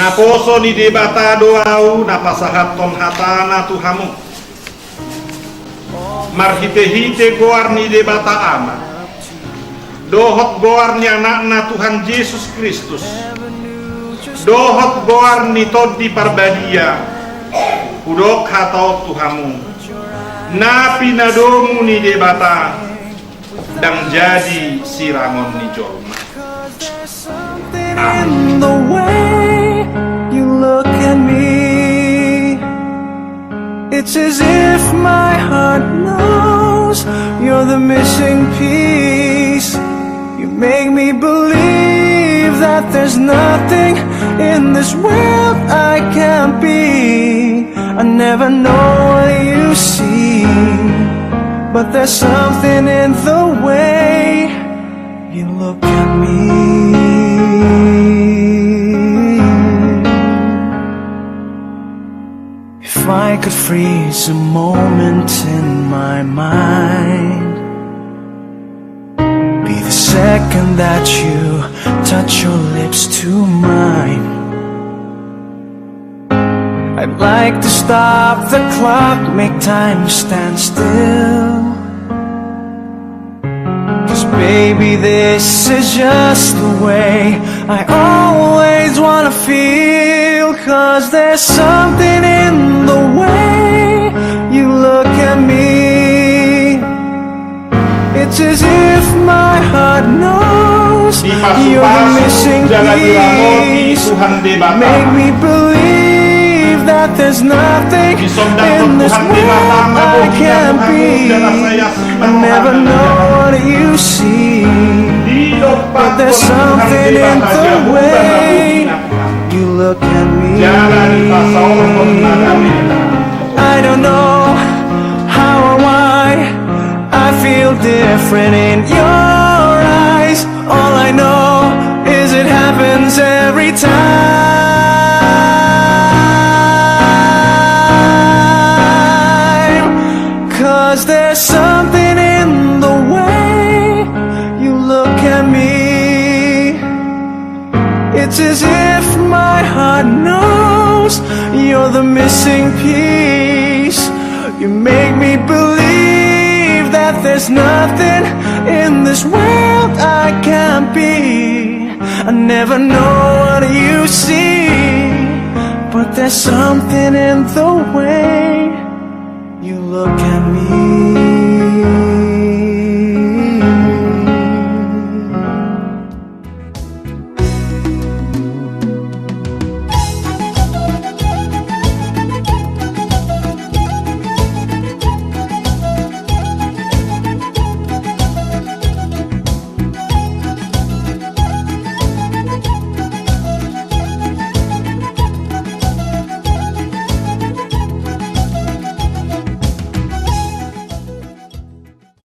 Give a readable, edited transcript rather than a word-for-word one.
Naposo ni debata doau napasahat ton hatana Tuhamu. Marhite-hite goar ni debata ama. Dohot goar ni anakna Tuhan Yesus Kristus. Dohot goar ni todi parbadia. Udok hatau Tuhamu. Napi nadomu ni debata. Dan jadi sirangon ni jolma. In the way you look at me, it's as if my heart knows you're the missing piece. You make me believe that there's nothing in this world I can't be. I never know what you see, but there's something in the way you look at me. If I could freeze a moment in my mind, be the second that you touch your lips to mine. I'd like to stop the clock, make time stand still. Baby, this is just the way I always wanna feel. 'Cause there's something in the way you look at me. It's as if my heart knows you're the missing piece. Make me believe that there's nothing in this world I can't be. I never know what you see, but there's something in the way you look at me. I don't know how or why I feel different in your eyes. All I know is it happens every time. 'Cause there's something in the way you look at me. It's as if my heart knows you're the missing piece. You make me believe that there's nothing in this world I can't be. I never know what you see, but there's something in the way you look at me.